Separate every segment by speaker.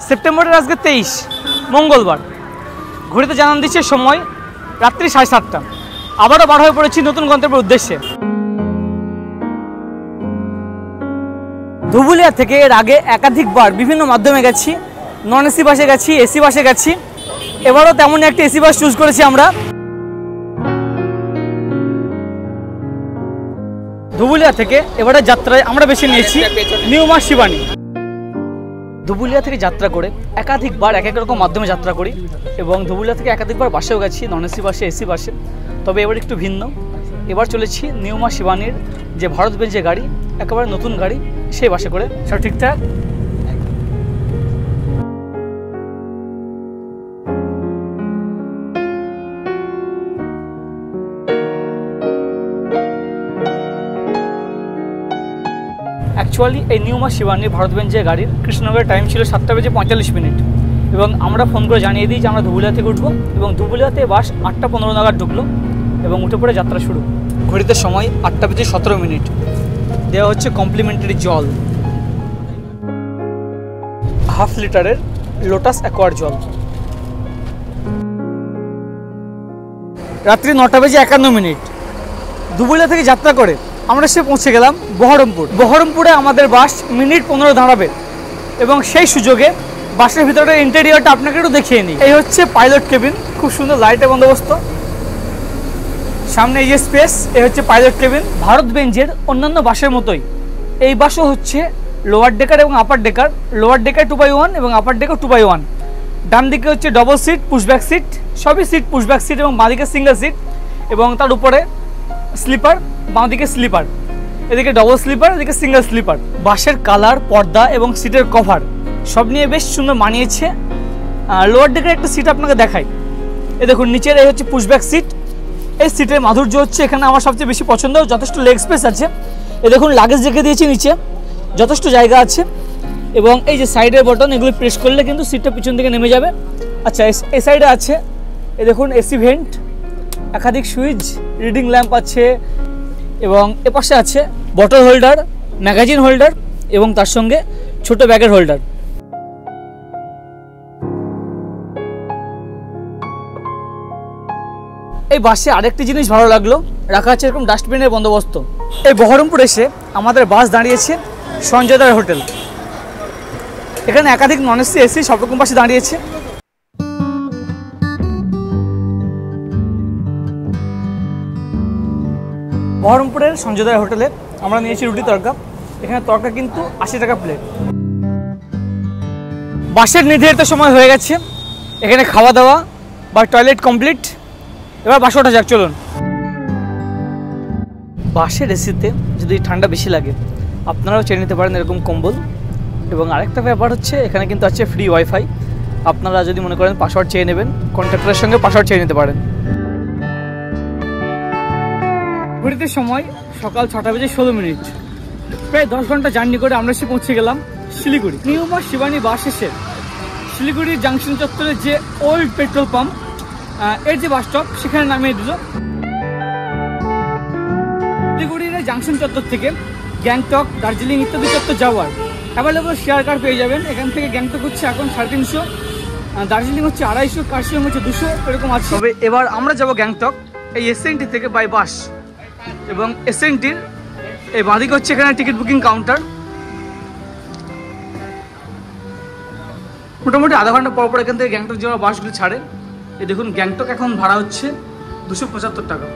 Speaker 1: সেপ্টেম্বরের আজকে 23 মঙ্গলবার। ঘড়িতে জানান দিচ্ছে সময় রাত্রি 7:30। আবারও বার হয়ে পড়েছি নতুন গন্তব্যের উদ্দেশ্যে। ধুবুলিয়া থেকে এর আগে একাধিকবার বিভিন্ন মাধ্যমে গেছি, নন এসি বাসে গেছি, এসি বাসে গেছি। এবারও তেমনই একটা এসি বাস চুজ করেছি আমরা। ধুবুলিয়া থেকে এবারে যাত্রায় আমরা বেছে নিয়েছি নিউ মা শিবানী। ধুবুলিয়া থেকে যাত্রা করে একাধিকবার এক এক রকম মাধ্যমে যাত্রা করি এবং ধুবুলিয়া থেকে একাধিকবার বাসেও গেছি, নন এসি বাসে, এসি বাসে। তবে এবার একটু ভিন্ন, এবার চলেছি নিউ মা শিবানীর যে ভারত বেঞ্চের গাড়ি, একেবারে নতুন গাড়ি, সেই বাসে করে। সব ঠিকঠাক। অ্যাকচুয়ালি এই নিউ মা শিবানী ভারত বেঞ্চের গাড়ির কৃষ্ণনগরের টাইম ছিল 7:45 এবং আমরা ফোন করে জানিয়ে দিই যে আমরা ধুবুলিয়া থেকে উঠবো এবং ধুবুলিয়াতে বাস 8:15 নাগাদ ঢুকলো এবং উঠে পড়ে যাত্রা শুরু। ঘড়িতে সময় 8:17। দেওয়া হচ্ছে কমপ্লিমেন্টারি জল, হাফ লিটারের লোটাস অ্যাকোয়ার জল। রাত্রি 9:51। ধুবুলিয়া থেকে যাত্রা করে আমরা সে পৌঁছে গেলাম বহরমপুর। বহরমপুরে আমাদের বাস মিনিট 15 দাঁড়াবে এবং সেই সুযোগে বাসের ভিতরের ইন্টেরিয়রটা আপনাকে একটু দেখিয়ে নিই। এই হচ্ছে পাইলট কেবিন, খুব সুন্দর লাইটের বন্দোবস্ত, সামনে এই যে স্পেস, এই হচ্ছে পাইলট কেবিন। ভারত বেঞ্চের অন্যান্য বাসের মতোই এই বাসও হচ্ছে লোয়ার ডেকার এবং আপার ডেকার। লোয়ার ডেকার 2x1 এবং আপার ডেকার 2x1। ডান দিকে হচ্ছে ডবল সিট, পুশব্যাক সিট, সবই সিট পুশব্যাক সিট এবং বাঁ দিকে সিঙ্গেল সিট এবং তার উপরে স্লিপার, বাঁ দিকে স্লিপার, এদিকে ডবল স্লিপার, এদিকে সিঙ্গেল স্লিপার। বাসের কালার, পর্দা এবং সিটের কভার সব নিয়ে বেশ সুন্দর মানিয়েছে। লোয়ার ডেকের একটা সিট আপনাকে দেখাই, এ দেখুন নিচের এই হচ্ছে পুশব্যাক সিট। এই সিটের মাধুর্য হচ্ছে এখানে আমার সবচেয়ে বেশি পছন্দ, যথেষ্ট লেগ স্পেস আছে। এ দেখুন লাগেজ রেখে দিয়েছি নিচে, যথেষ্ট জায়গা আছে এবং এই যে সাইডের বটন, এগুলো প্রেস করলে কিন্তু সিটটা পিছন দিকে নেমে যাবে। আচ্ছা, এই সাইডে আছে এ দেখুন এসি ভেন্ট, একাধিক সুইচ, রিডিং ল্যাম্প আছে এবং এপাশে আছে বটল হোল্ডার, ম্যাগাজিন হোল্ডার এবং তার সঙ্গে ছোট ব্যাগের হোল্ডার। এই বাসে আরেকটি জিনিস ভালো লাগলো, রাখা আছে এরকম ডাস্টবিনের বন্দোবস্ত। এই বহরমপুর এসে আমাদের বাস দাঁড়িয়েছে সঞ্জয়দার হোটেল। এখানে একাধিক নন এসি, এসি সব রকম বাসে দাঁড়িয়েছে। বহরমপুরের সঞ্জয়দার হোটেলে আমরা নিয়েছি রুটি তড়কা। এখানে তড়কা কিন্তু 80 টাকা প্লেট। বাসের নির্ধারিত সময় হয়ে গেছে, এখানে খাওয়া দাওয়া বা টয়লেট কমপ্লিট। এবার বাসে ওঠা যাক, চলুন। বাসের এসিতে যদি ঠান্ডা বেশি লাগে আপনারাও চেয়ে নিতে পারেন এরকম কম্বল। এবং আরেকটা ব্যাপার হচ্ছে এখানে কিন্তু আছে ফ্রি ওয়াইফাই, আপনারা যদি মনে করেন পাসওয়ার্ড চেয়ে নেবেন, কন্ট্রাক্টরের সঙ্গে পাসওয়ার্ড চেয়ে নিতে পারেন। ঘড়িতে সময় সকাল 6:16। প্রায় 10 ঘন্টা জার্নি করে আমরা এসে পৌঁছে গেলাম শিলিগুড়ি। নিউ মা শিবানী বাস এসে শিলিগুড়ির জাংশন চত্বরের যে ওল্ড পেট্রোল পাম্প, এর যে বাস স্টপ, সেখানে নামিয়ে দিল। শিলিগুড়ির জাংশন চত্বর থেকে গ্যাংটক, দার্জিলিং ইত্যাদি চত্বর যাওয়ার অ্যাভেলেবল শেয়ার কার পেয়ে যাবেন। এখান থেকে গ্যাংটক হচ্ছে এখন 350, দার্জিলিং হচ্ছে 250, কার্শিয়ং হচ্ছে 200, এরকম আছে। তবে এবার আমরা যাব গ্যাংটক এই এসএনটি থেকে বাই বাস এবং এসএনটির এই বাঁদিকে হচ্ছে এখানে টিকিট বুকিং কাউন্টার। মোটামুটি আধা ঘন্টা পর পর এখান থেকে গ্যাংটক যাওয়ার বাসগুলি ছাড়ে। এই দেখুন গ্যাংটক এখন ভাড়া হচ্ছে 275 টাকা।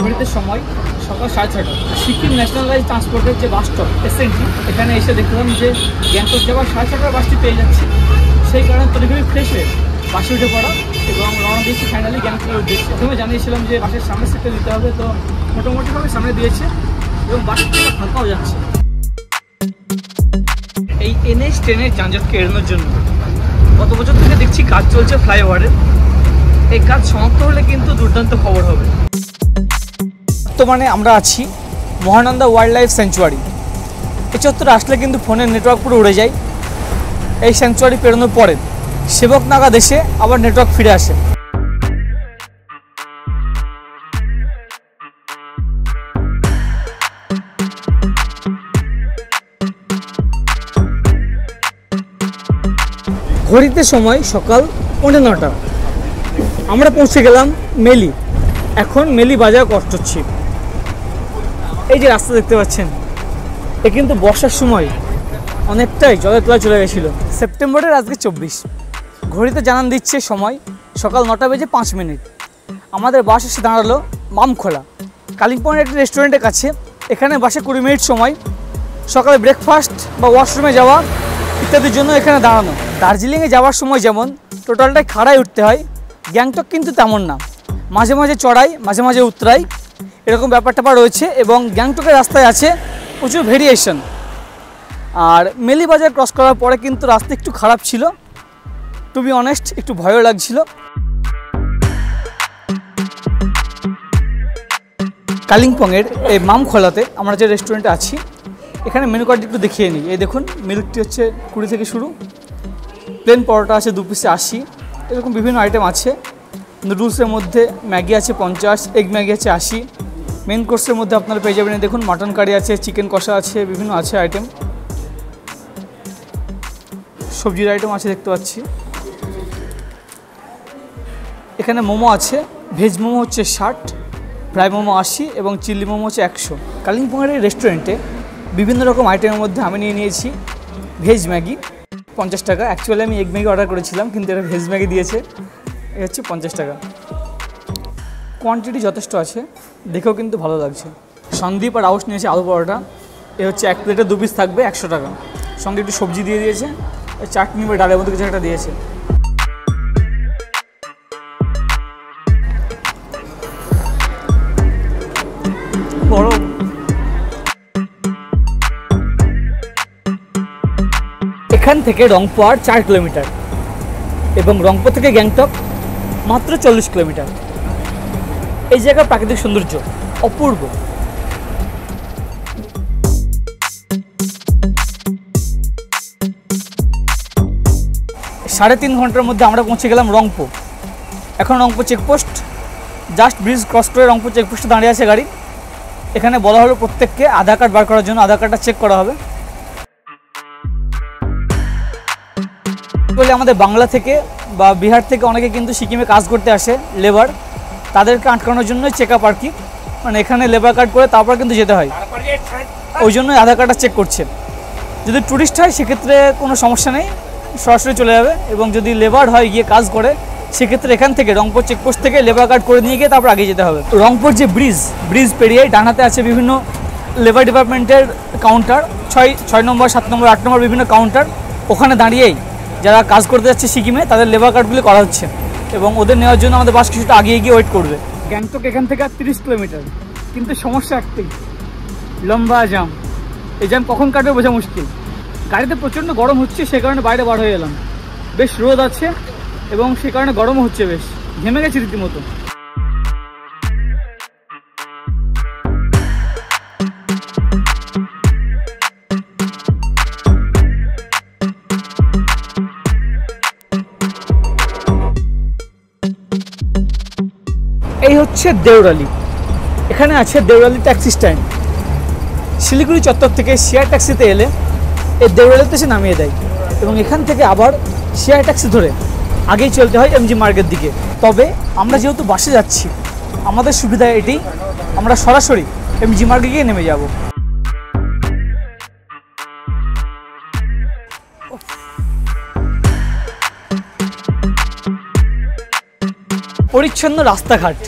Speaker 1: ঘড়িতে সময় সকাল 6:30। সিকিম ন্যাশনাল ট্রান্সপোর্টের যে বাস স্টপ এসএনটি, এখানে এসে দেখলাম যে গ্যাংটক যাওয়ার 6:30 বাসটি পেয়ে যাচ্ছে। সেই কারণে তড়িঘড়ি ফ্রেশ হয়ে বাসে উঠে পড়া এবং রওনা দিয়েছি ফাইনালি গ্যাংটকের উদ্দেশ্যে। প্রথমে জানিয়েছিলাম যে বাসের সামনের সিটটা দিতে হবে, তো মোটামুটিভাবে সামনে দিয়েছে এবং বাসটা ফাঁকাও যাচ্ছে। এই NH ট্রেনের যানজটকে এড়ানোর জন্য গত বছর থেকে দেখছি কাজ চলছে ফ্লাইওভারের। এই কাজ সমাপ্ত হলে কিন্তু দুর্দান্ত খবর হবে। বর্তমানে আমরা আছি মহানন্দা ওয়াইল্ড লাইফ স্যাংচুয়ারি। এই চত্বরে আসলে কিন্তু ফোনের নেটওয়ার্ক পুরো উড়ে যায়। এই স্যাংচুয়ারি পেরোনোর পরে সেবক নাগা দেশে আবার নেটওয়ার্ক ফিরে আসে। ঘড়িতে সময় সকাল 9:45। আমরা পৌঁছে গেলাম মেলি। এখন মেলি বাজার কষ্ট হচ্ছে। এই যে রাস্তা দেখতে পাচ্ছেন, এ কিন্তু বর্ষার সময় অনেকটাই জলের তলায় চলে গেছিলো। সেপ্টেম্বরের আজকে 24। ঘড়িতে জানান দিচ্ছে সময় সকাল 9:05। আমাদের বাস এসে দাঁড়ালো মামখোলা, কালিম্পংয়ের একটি রেস্টুরেন্টের কাছে। এখানে বাসে 20 মিনিট সময়। সকালে ব্রেকফাস্ট বা ওয়াশরুমে যাওয়া ইত্যাদির জন্য এখানে দাঁড়ানো। দার্জিলিংয়ে যাওয়ার সময় যেমন টোটালটাই খাড়ায় উঠতে হয়, গ্যাংটক কিন্তু তেমন না, মাঝে মাঝে চড়াই, মাঝে মাঝে উতরাই, এরকম ব্যাপারটা রয়েছে। এবং গ্যাংটকের রাস্তায় আছে প্রচুর ভেরিয়েশন। আর মেলি বাজার ক্রস করার পরে কিন্তু রাস্তা একটু খারাপ ছিল, টু বি অনেস্ট একটু ভয়ও লাগছিল। কালিম্পংয়ের এই মামখোলাতে আমরা যে রেস্টুরেন্টে আছি, এখানে মেনু কার্ডটি একটু দেখিয়ে নিই। এই দেখুন, মিল্কটি হচ্ছে 20 থেকে শুরু, প্লেন পরোটা আছে 2 পিসে 80, এরকম বিভিন্ন আইটেম আছে। নুডলসের মধ্যে ম্যাগি আছে 50, এগ ম্যাগি আছে 80। মেন কোর্সের মধ্যে আপনারা পেয়ে যাবেন দেখুন মাটন কারি আছে, চিকেন কষা আছে, বিভিন্ন আছে আইটেম, সবজির আইটেম আছে দেখতে পাচ্ছি। এখানে মোমো আছে, ভেজ মোমো হচ্ছে 60, ফ্রাই মোমো 80 এবং চিলি মোমো হচ্ছে 100। কালিম্পংয়ের এই রেস্টুরেন্টে বিভিন্ন রকম আইটেমের মধ্যে আমি নিয়েছি ভেজ ম্যাগি 50 টাকা। অ্যাকচুয়ালি আমি এগ ম্যাগি অর্ডার করেছিলাম, কিন্তু এটা ভেজ ম্যাগি দিয়েছে, এ হচ্ছে 50 টাকা। কোয়ান্টিটি যথেষ্ট আছে, দেখেও কিন্তু ভালো লাগছে। সন্দীপ আর আউশ নিয়েছে আলু পরোটা, এ হচ্ছে 1 প্লেটে 2 পিস থাকবে 100 টাকা। সঙ্গে একটু সবজি দিয়ে দিয়েছে, চাটনি বা ডালের মধ্যে কিছু একটা দিয়েছে। গরম। এখান থেকে রংপুর 4 কিলোমিটার এবং রংপুর থেকে গ্যাংটক মাত্র 40 কিলোমিটার। এই জায়গার প্রাকৃতিক সৌন্দর্য অপূর্ব। 3.5 ঘন্টার মধ্যে আমরা পৌঁছে গেলাম রংপুর। এখন Rangpur checkpost, just bridge cross করে রংপুর চেকপোস্টে দাঁড়িয়ে আছে গাড়ি। এখানে বলা হলো প্রত্যেককে আধার কার্ড বার করার জন্য, আধার কার্ডটা চেক করা হবে। বলে আমাদের বাংলা থেকে বা বিহার থেকে অনেকে কিন্তু সিকিমে কাজ করতে আসে, লেবার, তাদেরকে আটকানোর জন্য চেক আপ আর কি, মানে এখানে লেবার কার্ড করে তারপর কিন্তু যেতে হয়, ওই জন্যই আধার কার্ডটা চেক করছে। যদি ট্যুরিস্ট হয় সেক্ষেত্রে কোনো সমস্যা নেই, সরাসরি চলে যাবে। এবং যদি লেবার হয় গিয়ে কাজ করে, সেক্ষেত্রে এখান থেকে রংপুর চেকপোস্ট থেকে লেবার কার্ড করে নিয়ে গিয়ে তারপর আগে যেতে হবে। রংপুর যে ব্রিজ পেরিয়ে ডান হাতে আছে বিভিন্ন লেবার ডিপার্টমেন্টের কাউন্টার, 6 নম্বর, 7 নম্বর, 8 নম্বর বিভিন্ন কাউন্টার। ওখানে দাঁড়িয়েই যারা কাজ করতে যাচ্ছে সিকিমে তাদের লেবার কার্ডগুলি করা হচ্ছে এবং ওদের নেওয়ার জন্য আমাদের বাস কিছুটা আগিয়ে গিয়ে ওয়েট করবে। গ্যাংটক এখান থেকে 30 কিলোমিটার, কিন্তু সমস্যা একটাই, লম্বা জ্যাম। এই জ্যাম কখন কাটবে বোঝা মুশকিল। গাড়িতে প্রচণ্ড গরম হচ্ছে, সে কারণে বাইরে বার হয়ে এলাম। বেশ রোদ আছে এবং সে কারণে গরমও হচ্ছে, বেশ ঘেমে গেছি রীতিমতো। এই হচ্ছে দেউরালি। এখানে আছে দেউরালি ট্যাক্সি স্ট্যান্ড। শিলিগুড়ি চত্বর থেকে শেয়ার ট্যাক্সিতে এলে এই দেউরালিতে সে নামিয়ে দেয় এবং এখান থেকে আবার শেয়ার ট্যাক্সি ধরে আগেই চলতে হয় এমজি মার্গের দিকে। তবে আমরা যেহেতু বাসে যাচ্ছি, আমাদের সুবিধা এটি, আমরা সরাসরি এমজি মার্গে গিয়ে নেমে যাব। পরিচ্ছন্ন রাস্তাঘাট,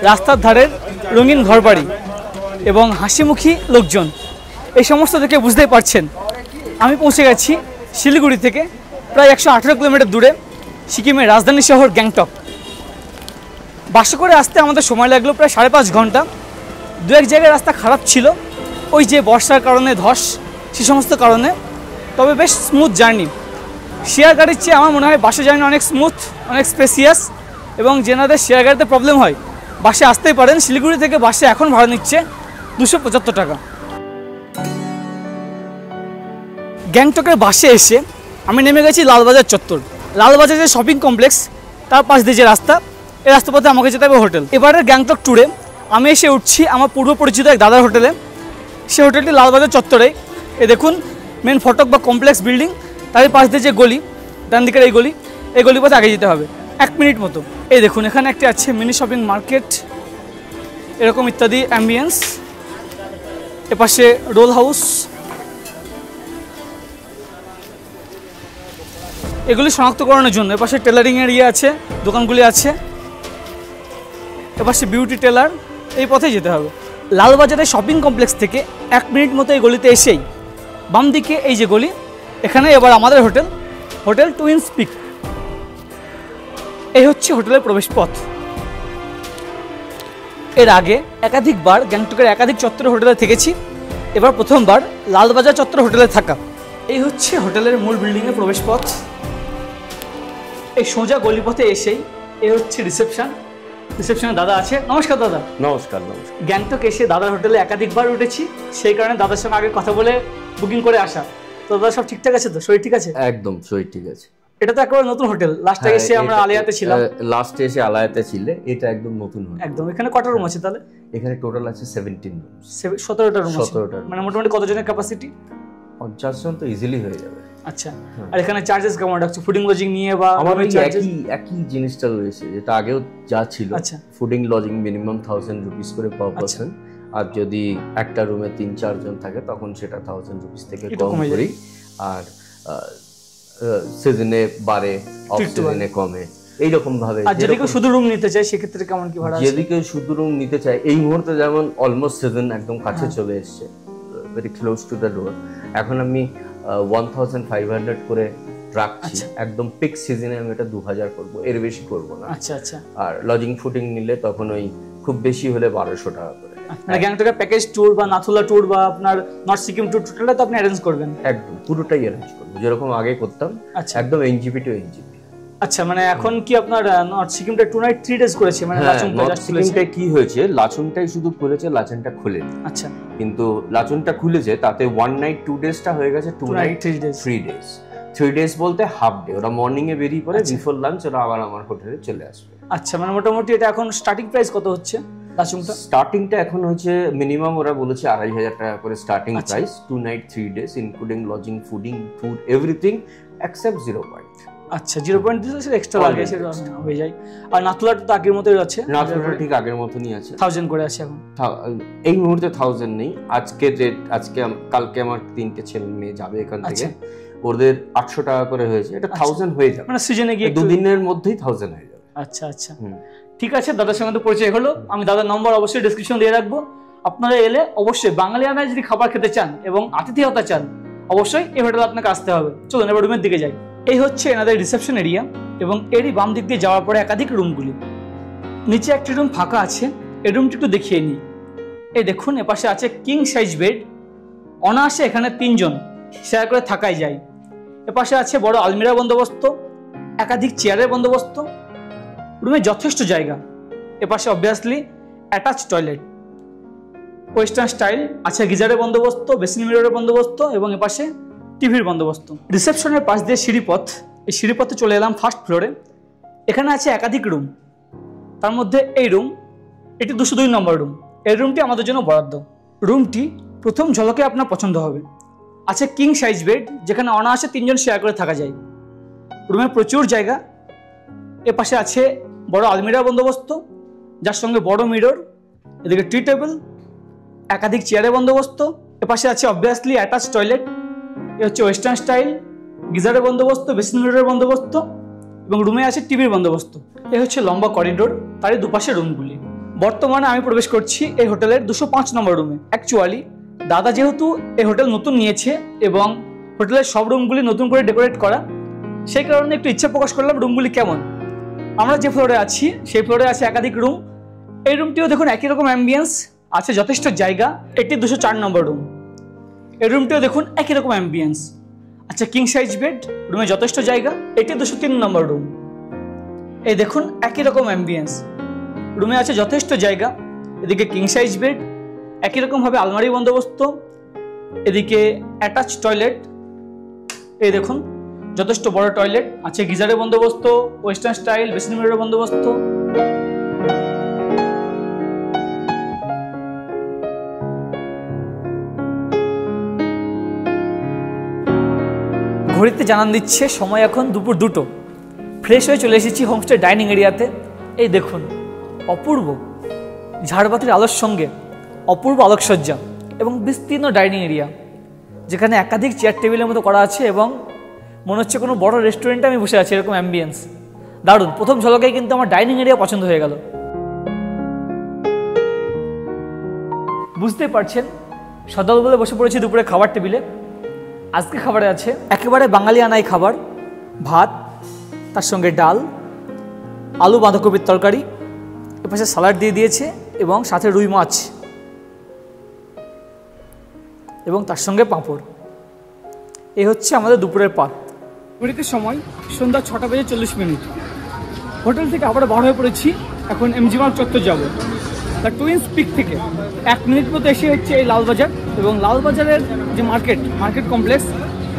Speaker 1: রাস্তার ধারের রঙিন ঘরবাড়ি এবং হাসিমুখী লোকজন, এই সমস্ত দেখে বুঝতেই পারছেন আমি পৌঁছে গেছি শিলিগুড়ি থেকে প্রায় 118 কিলোমিটার দূরে সিকিমের রাজধানী শহর গ্যাংটক। বাসে করে আসতে আমাদের সময় লাগলো প্রায় 5.5 ঘন্টা। 2-1 জায়গায় রাস্তা খারাপ ছিল, ওই যে বর্ষার কারণে ধস, সে সমস্ত কারণে। তবে বেশ স্মুথ জার্নি। শেয়ার গাড়ির চেয়ে আমার মনে হয় বাসে জার্নি অনেক স্মুথ, অনেক স্পেসিয়াস। এবং যেনাদের শেয়ার গাড়িতে প্রবলেম হয় বাসে আসতেই পারেন। শিলিগুড়ি থেকে বাসে এখন ভাড়া নিচ্ছে 275 টাকা। গ্যাংটকের বাসে এসে আমি নেমে গেছি লালবাজার চত্বর। লালবাজার যে শপিং কমপ্লেক্স, তার পাশ দিয়ে যে রাস্তা, এই রাস্তাপথে আমাকে যেতে হবে হোটেল। এবারের গ্যাংটক ট্যুরে আমি এসে উঠছি আমার পূর্ব পরিচিত এক দাদার হোটেলে। সে হোটেলটি লালবাজার চত্বরে। এ দেখুন মেন ফটক বা কমপ্লেক্স বিল্ডিং, তারই পাশ দিয়ে যে গলি, ডান দিকের এই গলি পথে আগে যেতে হবে 1 মিনিট মতো। এই দেখুন এখানে একটা আছে মিনি শপিং মার্কেট, এরকম ইত্যাদি অ্যাম্বিয়েন্স। এপাশে রোল হাউস, এগুলি শনাক্তকরণের জন্য। এপাশে টেলারিংয়ের আছে, দোকানগুলি আছে। এপাশে বিউটি টেলার, এই পথে যেতে হবে। লালবাজারের শপিং কমপ্লেক্স থেকে 1 মিনিট মতো এই গলিতে এসেই বাম দিকে এই যে গলি, এখানে এবার আমাদের হোটেল টুইন্স পিক। এই হচ্ছে হোটেলের প্রবেশ পথ। এর আগে একাধিকবার গ্যাংটকের একাধিক চত্বরে হোটেলে থেকেছি, এবার প্রথমবার লালবাজার চত্বর হোটেলে থাকা। এই হচ্ছে হোটেলের মূল বিল্ডিংয়ের প্রবেশ পথ। এই সোজা গলিপথে এসেই এই হচ্ছে রিসেপশনে দাদা আছে। নমস্কার দাদা।
Speaker 2: নমস্কার।
Speaker 1: গ্যাংটক এসে দাদার হোটেলে একাধিকবার উঠেছি, সেই কারণে দাদার সঙ্গে আগে কথা বলে বুকিং করে আসা। তো দাদা সব ঠিকঠাক আছে তো? শরীর ঠিক আছে?
Speaker 2: একদম শরীর ঠিক আছে।
Speaker 1: এটা তো একেবারে নতুন হোটেল। লাস্টে এসে আমরা আলিয়াতে ছিলাম।
Speaker 2: লাস্টে এসে আলিয়াতে ছিলে, এটা একদম নতুন হোটেল।
Speaker 1: একদম। এখানে কত রুম আছে তাহলে?
Speaker 2: এখানে টোটাল আছে 17 রুম।
Speaker 1: 17টা রুম।
Speaker 2: 17টা।
Speaker 1: মানে মোটামুটি কতজনের ক্যাপাসিটি?
Speaker 2: 50 জন তো ইজিলি হয়ে যাবে।
Speaker 1: আচ্ছা। আর এখানে চার্জেস কেমন রাখছো ফুডিং লজিং নিয়ে? বা
Speaker 2: আমাদের একই জিনিসটা রয়েছে যেটা আগেও যা ছিল।
Speaker 1: আচ্ছা।
Speaker 2: ফুডিং লজিং মিনিমাম 1000 রুপিস করে পার পারসন। আর যদি একটা রুমে 3-4 জন থাকে তখন সেটা 1000 রুপিস থেকে কম করি। আর সিজনে বাড়ে, অফ সিজনে কমে, এইরকম ভাবে।
Speaker 1: আর যদি কেউ শুধু রুম নিতে চায় সেক্ষেত্রে কেমন কি ভাড়া?
Speaker 2: যদি কেউ শুধু রুম নিতে চায়, এই মুহূর্তে যেমন অলমোস্ট সিজন একদম কাছে চলে এসছে, very close to the door. এখন আমি 1500 করে রাখছি। একদম পিক সিজনে আমি এটা 2000 করবো, এর বেশি করবো না।
Speaker 1: আচ্ছা আচ্ছা।
Speaker 2: আর লজিং ফুডিং নিলে তখন ওই খুব বেশি হলে 1200 টাকা করে।
Speaker 1: মানে গ্যাংটকের প্যাকেজ ট্যুর বা নাথুলা ট্যুর বা আপনার নর্থ সিকিম ট্যুর, টোটালটা তো আপনি অ্যারেঞ্জ করবেন?
Speaker 2: একদম পুরোটাই অ্যারেঞ্জ করবো, যেরকম আগে করতাম।
Speaker 1: আচ্ছা।
Speaker 2: একদম এনজিপি টু এনজিপি।
Speaker 1: আচ্ছা, মানে এখন কি আপনার নর্থ সিকিমটা 2 নাইট 3 ডেজ করেছে? মানে লাচুংটা জাস্ট খুলেছে?
Speaker 2: সিকিমটা কি হয়েছে, লাচুংটাই শুধু খুলেছে, লাচেনটা খুলেনি।
Speaker 1: আচ্ছা।
Speaker 2: কিন্তু লাচুংটা খুলেছে, তাতে 1 নাইট 2 ডেজটা হয়ে গেছে 2 নাইট 3 ডেজ। 3 ডেজ বলতে হাফ ডে, ওরা মর্নিং এ বেরিয়ে পড়ে, বিফোর লাঞ্চ ওরা আবার আমার হোটেলে চলে আসবে।
Speaker 1: আচ্ছা, মানে মোটামুটি এটা এখন স্টার্টিং প্রাইস কত হচ্ছে লাচুংটা?
Speaker 2: স্টার্টিংটা এখন হচ্ছে মিনিমাম ওরা বলেছে 2500 টাকা করে starting price. 2 night 3 days including lodging, fooding, food, everything except 0 point.
Speaker 1: আচ্ছা, 0 পয়েন্ট দিলে এক্সট্রা লাগে, সেটা হয়ে যায়। আর নাথুলাটা তো আগের মতোই আছে?
Speaker 2: নাথুলাটা ঠিক আগের মতোই আছে।
Speaker 1: 1000 করে আছে এখন?
Speaker 2: এই মুহূর্তে 1000 নেই। আজকে রেট, কালকে আমার 3টে ছেলে মেয়ে যাবে এখান থেকে, ওদের 800 টাকা করে হয়েছে। এটা 1000 হয়ে যাবে, মানে সিজনে গিয়ে 2 দিনের মধ্যেই 1000 হয়ে যাবে।
Speaker 1: আচ্ছা আচ্ছা, ঠিক আছে। দাদার সঙ্গে তো পরিচয় হলো। আমি দাদার নম্বর অবশ্যই ডেসক্রিপশন দিয়ে রাখবো। আপনারা এলে অবশ্যই বাঙালিয়ানায় যদি খাবার খেতে চান এবং আতিথেয়তা চান, অবশ্যই এই হোটেলে আপনাকে আসতে হবে। চলুন এবার রুমের দিকে যাই। এই হচ্ছে এনাদের রিসেপশন এরিয়া, এবং এরই বাম দিক দিয়ে যাওয়ার পরে একাধিক রুমগুলি। নিচে একটি রুম ফাঁকা আছে, এই রুমটি একটু দেখিয়ে নিই। এই দেখুন, এপাশে আছে কিং সাইজ বেড। অনায়াসে এখানে 3 জন শেয়ার করে থাকাই যায়। এপাশে আছে বড় আলমিরা বন্দোবস্ত, একাধিক চেয়ারের বন্দোবস্ত। রুমে যথেষ্ট জায়গা। এপাশে obviously attach toilet, western style আছে, গিজারের বন্দোবস্ত, বেসিন মিররের বন্দোবস্ত, এবং এপাশে টিভির বন্দোবস্ত। রিসেপশনের পাশ দিয়ে সিঁড়িপথ, এই সিঁড়িপথে চলে এলাম ফার্স্ট ফ্লোরে। এখানে আছে একাধিক রুম, তার মধ্যে এই রুম, এটি 202 নম্বর রুম। এই রুমটি আমাদের জন্য বরাদ্দ। রুমটি প্রথম ঝলকে আপনার পছন্দ হবে। আছে কিং সাইজ বেড, যেখানে অনায়াসে 3 জন শেয়ার করে থাকা যায়। রুমে প্রচুর জায়গা। এপাশে আছে বড় আলমিরা বন্দোবস্ত, যার সঙ্গে বড় মিরর, এদিকে টি টেবিল, একাধিক চেয়ারের বন্দোবস্ত। এপাশে আছে অবভিয়াসলি অ্যাটাচ টয়লেট, এ হচ্ছে ওয়েস্টার্ন স্টাইল, গিজারের বন্দোবস্ত, বেসিন মিররের বন্দোবস্ত, এবং রুমে আছে টিভির বন্দোবস্ত। এ হচ্ছে লম্বা করিডোর, তারই দুপাশে রুমগুলি। বর্তমানে আমি প্রবেশ করছি এই হোটেলের 205 নম্বর রুমে। অ্যাকচুয়ালি দাদা যেহেতু এই হোটেল নতুন নিয়েছে এবং হোটেলের সব রুমগুলি নতুন করে ডেকোরেট করা, সেই কারণে একটু ইচ্ছা প্রকাশ করলাম রুমগুলি কেমন। আমরা যে ফ্লোরে আছি সেই ফ্লোরে আছে একাধিক রুম। এই রুমটিও দেখুন একই রকম অ্যাম্বিয়েন্স, আছে যথেষ্ট জায়গা। এটি 204 নম্বর রুম। এই রুমটিও দেখুন একই রকম অ্যাম্বিয়েন্স, আচ্ছা কিং সাইজ বেড, রুমে যথেষ্ট জায়গা। এটি 203 নম্বর রুম। এই দেখুন একই রকম অ্যাম্বিয়েন্স, রুমে আছে যথেষ্ট জায়গা। এদিকে কিং সাইজ বেড, একই রকম ভাবে আলমারি বন্দোবস্ত, এদিকে অ্যাটাচ টয়লেট। এই দেখুন যথেষ্ট বড় টয়লেট, আছে গিজারের বন্দোবস্ত, ওয়েস্টার্ন স্টাইল, বেসিন মিররের বন্দোবস্ত। ঘড়িতে জানান দিচ্ছে সময় এখন দুপুর 2টো। ফ্রেশ হয়ে চলে এসেছি হোমস্টে ডাইনিং এরিয়াতে। এই দেখুন, অপূর্ব ঝাড়বাতির আলোর সঙ্গে অপূর্ব আলোকসজ্জা এবং বিস্তীর্ণ ডাইনিং এরিয়া, যেখানে একাধিক চেয়ার টেবিলের মতো করা আছে এবং মনে হচ্ছে কোনো বড় রেস্টুরেন্টে আমি বসে আছি, এরকম অ্যাম্বিয়েন্স। দারুণ, প্রথম ঝলকেই কিন্তু আমার ডাইনিং এরিয়া পছন্দ হয়ে গেল। বুঝতেই পারছেন, সদল বলে বসে পড়েছি দুপুরে খাবার টেবিলে। আজকে খাবারে আছে একেবারে বাঙালি আনাই খাবার, ভাত, তার সঙ্গে ডাল, আলু বাঁধাকপির তরকারি, এপাশে স্যালাড দিয়ে দিয়েছে এবং সাথে রুই মাছ এবং তার সঙ্গে পাঁপড়। এই হচ্ছে আমাদের দুপুরের পাত। ঘড়িতে সময় সন্ধ্যা 6:40। হোটেল থেকে আবার বার হয়ে পড়েছি, এখন এমজি মার্গ চত্বর যাব। দ্য টুইন্স পিক থেকে 1 মিনিট মতো এসে হচ্ছে এই লালবাজার, এবং লালবাজারের যে মার্কেট কমপ্লেক্স,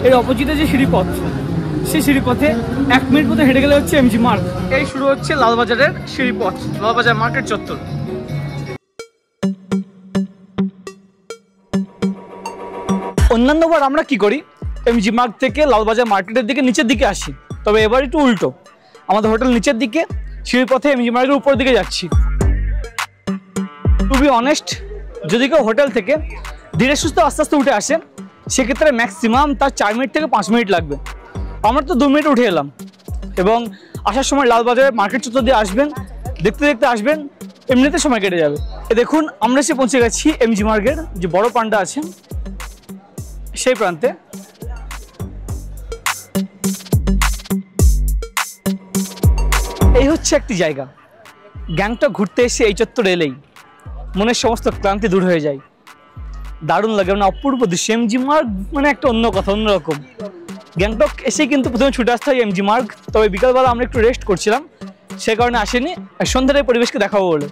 Speaker 1: এর অপোজিটে যে সিঁড়িপথ, সেই সিঁড়িপথে 1 মিনিট মতো হেঁটে গেলে হচ্ছে এমজি মার্গ। এই শুরু হচ্ছে লালবাজারের সিঁড়িপথ, লালবাজার মার্কেট চত্বর। অন্যান্যবার আমরা কি করি, এমজি মার্গ থেকে লালবাজার মার্কেটের দিকে নিচের দিকে আসি, তবে এবার একটু উল্টো। আমাদের হোটেল নিচের দিকে, সিঁড়িপথে এমজি মার্গের উপর দিকে যাচ্ছি। টু বি অনেস্ট, যদি কেউ হোটেল থেকে ধীরে সুস্থ আস্তে আস্তে উঠে আসে, সেক্ষেত্রে ম্যাক্সিমাম তার 4 মিনিট থেকে 5 মিনিট লাগবে। আমরা তো 2 মিনিট উঠে এলাম, এবং আসার সময় লালবাজারের মার্কেট চত্বর দিয়ে আসবেন, দেখতে দেখতে আসবেন, এমনিতে সময় কেটে যাবে। দেখুন, আমরা এসে পৌঁছে গেছি এমজি মার্গের যে বড় পান্ডা আছে সেই প্রান্তে। এই হচ্ছে একটি জায়গা, গ্যাংটক ঘুরতে এসে এই চত্বরে এলেই মনের সমস্ত ক্লান্তি দূর হয়ে যায়। দারুণ লাগে, মানে অপূর্ব দৃশ্য। এমজি মার্গ মানে একটা অন্য কথা, অন্যরকম। গ্যাংটক এসে কিন্তু প্রথমে ছুটে আসতে হয় এমজি মার্গ, তবে বিকালবেলা আমরা একটু রেস্ট করছিলাম, সে কারণে আসেনি, সন্ধ্যার এই পরিবেশকে দেখাবো বলে।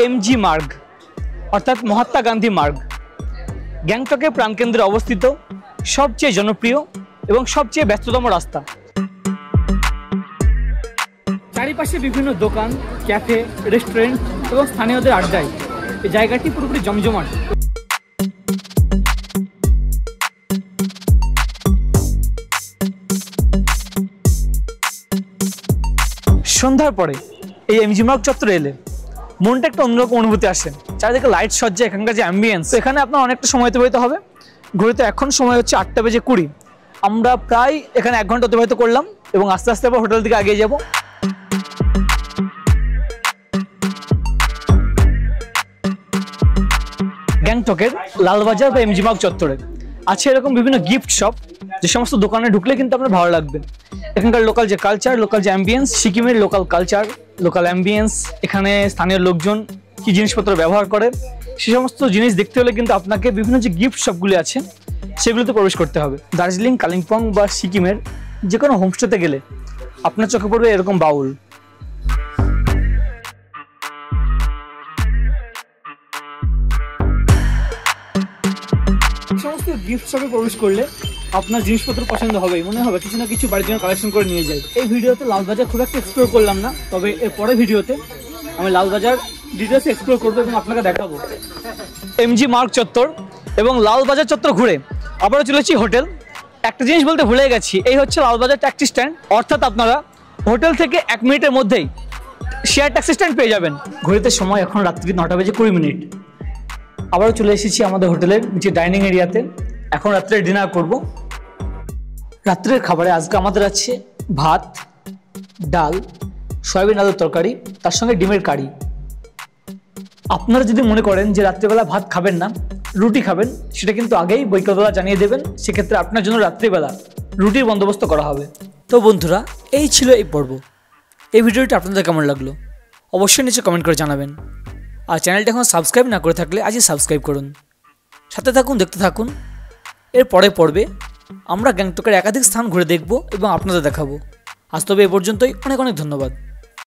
Speaker 1: এমজি মার্গ অর্থাৎ মহাত্মা গান্ধী মার্গ, গ্যাংটকের প্রাণকেন্দ্রে অবস্থিত সবচেয়ে জনপ্রিয় এবং সবচেয়ে ব্যস্ততম রাস্তা। চারিপাশে বিভিন্ন দোকান, ক্যাফে, রেস্টুরেন্ট এবং স্থানীয়দের আড্ডায় এই জায়গাটি পুরোপুরি জমজমাট। সন্ধ্যার পরে এই এমজি মার্গ চত্বরে এলে মনটা একটা অন্যরকম অনুভূতি আসে। চারিদিকে লাইট সজ্জা, এখানকার যে অ্যাম্বিয়েন্স, এখানে আপনার অনেকটা সময় অতিবাহিত হবে। ঘড়িতে এখন সময় হচ্ছে 8:20। আমরা প্রায় এখানে 1 ঘন্টা অতিবাহিত করলাম এবং আস্তে আস্তে আবার হোটেল দিকে এগিয়ে যাব। গ্যাংটকের লালবাজার বা এমজি মার্গ চত্বরে আছে এরকম বিভিন্ন গিফট শপ, যে সমস্ত দোকানে ঢুকলে কিন্তু আপনার ভালো লাগবে। এখানকার লোকাল যে কালচার, লোকাল যে অ্যাম্বিয়েন্স, সিকিমের লোকাল কালচার, লোকাল অ্যাম্বিয়েন্স, এখানে স্থানীয় লোকজন কি জিনিসপত্র ব্যবহার করে, সে সমস্ত জিনিস দেখতে হলে কিন্তু আপনাকে বিভিন্ন যে গিফট শপগুলি আছে সেগুলোতে প্রবেশ করতে হবে। দার্জিলিং, কালিম্পং বা সিকিমের যে কোনো হোমস্টেতে গেলে আপনার চোখে পড়বে এরকম বাউল। সমস্ত গিফট শপে প্রবেশ করলে আপনার জিনিসপত্র পছন্দ হবেই, মনে হবে কিছু না কিছু বাড়ির জন্য কালেকশন করে নিয়ে যাই। এই ভিডিওতে লালবাজার খুব একটা এক্সপ্লোর করলাম না, তবে এর পরের ভিডিওতে আমি লালবাজার ডিটেলসে এক্সপ্লোর করবো এবং আপনাকে দেখাবো। এমজি মার্গ চত্বর এবং লালবাজার চত্বর ঘুরে আবারও চলেছি হোটেল। একটা জিনিস বলতে ভুলে গেছি, এই হচ্ছে লালবাজার ট্যাক্সি স্ট্যান্ড, অর্থাৎ আপনারা হোটেল থেকে 1 মিনিটের মধ্যেই শেয়ার ট্যাক্সি স্ট্যান্ড পেয়ে যাবেন। ঘড়িতে সময় এখন রাত্রি 9:20। আবারও চলে এসেছি আমাদের হোটেলের নিচে ডাইনিং এরিয়াতে। এখন রাত্রে ডিনার করব। রাত্রের খাবারে আজকে আমাদের আছে ভাত, ডাল, সয়াবিন আলুর তরকারি, তার সঙ্গে ডিমের কারি। আপনারা যদি মনে করেন যে রাত্রিবেলা ভাত খাবেন না, রুটি খাবেন, সেটা কিন্তু আগেই বিকালবেলা জানিয়ে দেবেন, সেক্ষেত্রে আপনার জন্য রাত্রিবেলা রুটির বন্দোবস্ত করা হবে। তো বন্ধুরা, এই ছিল এই পর্ব। এই ভিডিওটি আপনাদের কেমন লাগলো অবশ্যই নিচে কমেন্ট করে জানাবেন। আর চ্যানেলটা এখন সাবস্ক্রাইব না করে থাকলে আজই সাবস্ক্রাইব করুন। সাথে থাকুন, দেখতে থাকুন। এর পরে পর্বে আমরা গ্যাংটকের একাধিক স্থান ঘুরে দেখব এবং আপনাদের দেখাবো। আজ তবে এ পর্যন্তই, অনেক অনেক ধন্যবাদ।